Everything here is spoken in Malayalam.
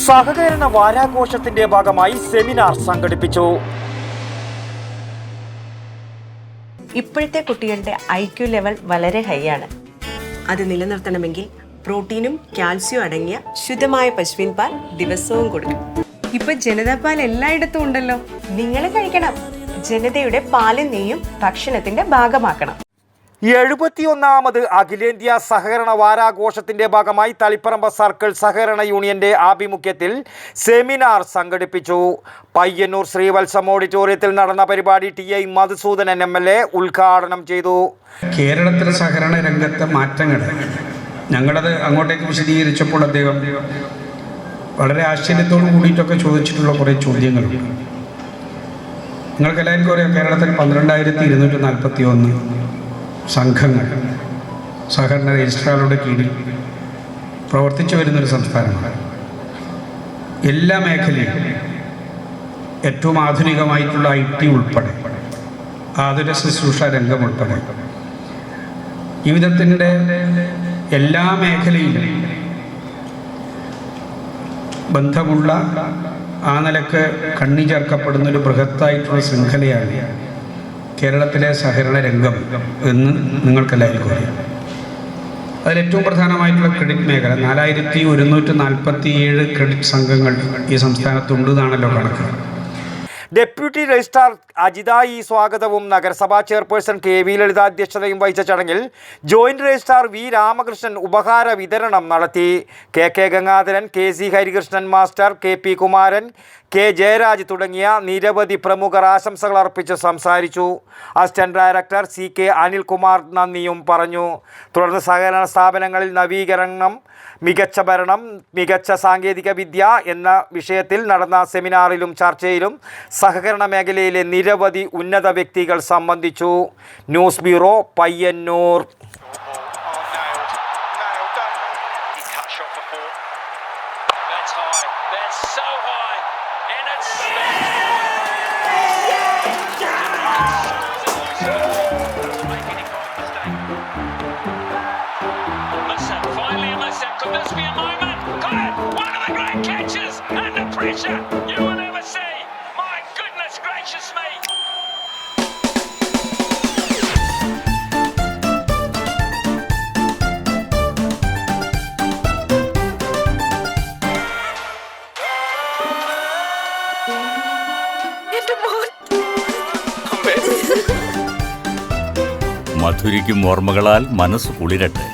സഹകരണ വാരാഘോഷത്തിന്റെ ഭാഗമായി സെമിനാർ സംഘടിപ്പിച്ചു. ഇപ്പോഴത്തെ കുട്ടികളുടെ IQ ലെവൽ വളരെ ഹൈ ആണ്. അത് നിലനിർത്തണമെങ്കിൽ പ്രോട്ടീനും കാൽസ്യവും അടങ്ങിയ ശുദ്ധമായ പശുവിൻ പാൽ ദിവസവും കൊടുക്കും. ഇപ്പൊ ജനതാ പാൽ എല്ലായിടത്തും ഉണ്ടല്ലോ. നിങ്ങൾ കഴിക്കണം. ജനതയുടെ പാലും നെയ്യും ഭക്ഷണത്തിന്റെ ഭാഗമാക്കണം. 71ാമത് അഖിലേന്ത്യാ സഹകരണ വാരാഘോഷത്തിന്റെ ഭാഗമായി തളിപ്പറമ്പ് സർക്കിൾ സഹകരണ യൂണിയന്റെ ആഭിമുഖ്യത്തിൽ സെമിനാർ സംഘടിപ്പിച്ചു. പയ്യന്നൂർ ശ്രീവത്സം ഓഡിറ്റോറിയത്തിൽ നടന്ന പരിപാടി TI മധുസൂദനൻ MLA ഉദ്ഘാടനം ചെയ്തു. കേരളത്തിലെ സഹകരണ രംഗത്തെ മാറ്റങ്ങൾ ഞങ്ങളത് അങ്ങോട്ടേക്ക് വിശദീകരിച്ചപ്പോൾ അദ്ദേഹം വളരെ ആശ്ചര്യത്തോടു കൂടിയിട്ടൊക്കെ ചോദിച്ചിട്ടുള്ള കുറേ ചോദ്യങ്ങളുണ്ട്. നിങ്ങൾക്ക് എല്ലാവർക്കും അറിയാം, കേരളത്തിൽ 12,241 സംഘങ്ങൾ സഹകരണ രജിസ്ട്രാറുടെ കീഴിൽ പ്രവർത്തിച്ചു വരുന്നൊരു സംസ്ഥാനമാണ്. എല്ലാ മേഖലയിലും ഏറ്റവും ആധുനികമായിട്ടുള്ള IT ഉൾപ്പെടെ ആതുര ശുശ്രൂഷ രംഗം ഉൾപ്പെടെ ജീവിതത്തിൻ്റെ എല്ലാ മേഖലയിലും ബന്ധമുള്ള ആ നിലക്ക് കണ്ണി ചേർക്കപ്പെടുന്നൊരു ബൃഹത്തായിട്ടുള്ള ശൃംഖലയാണ് കേരളത്തിലെ സഹകരണ രംഗം എന്ന് നിങ്ങൾക്കെല്ലാവർക്കും അറിയാം. അതിലേറ്റവും പ്രധാനമായിട്ടുള്ള ക്രെഡിറ്റ് മേഖല 4147 ക്രെഡിറ്റ് സംഘങ്ങൾ ഈ സംസ്ഥാനത്തുണ്ട് എന്നാണല്ലോ കണക്ക്. ഡെപ്യൂട്ടി രജിസ്ട്രാർ അജിത സ്വാഗതവും നഗരസഭാ ചെയർപേഴ്സൺ KV ലളിത അധ്യക്ഷതയും വഹിച്ച ചടങ്ങിൽ ജോയിന്റ് രജിസ്ട്രാർ V രാമകൃഷ്ണൻ ഉപഹാര വിതരണം നടത്തി. KK Gangadharan, KC Harikrishnan master, KP Kumaran, K Jayaraj തുടങ്ങിയ നിരവധി പ്രമുഖർ ആശംസകൾ അർപ്പിച്ച് സംസാരിച്ചു. അസിസ്റ്റന്റ് ഡയറക്ടർ CK അനിൽകുമാർ നന്ദിയും പറഞ്ഞു. തുടർന്ന് സഹകരണ സ്ഥാപനങ്ങളിൽ നവീകരണം, മികച്ച ഭരണം, മികച്ച സാങ്കേതിക വിദ്യ എന്ന വിഷയത്തിൽ നടന്ന സെമിനാറിലും ചർച്ചയിലും സഹകരണ മേഖലയിലെ നിരവധി ഉന്നത വ്യക്തികൾ സംബന്ധിച്ചു. News bureau, Payyanur. Could this be a moment? Got it! One of the great catches! And the pressure you will never see! My goodness gracious me! മധുരിക്കും ഓർമ്മകളാൽ മനസ്സ് കുളിരട്ടെ.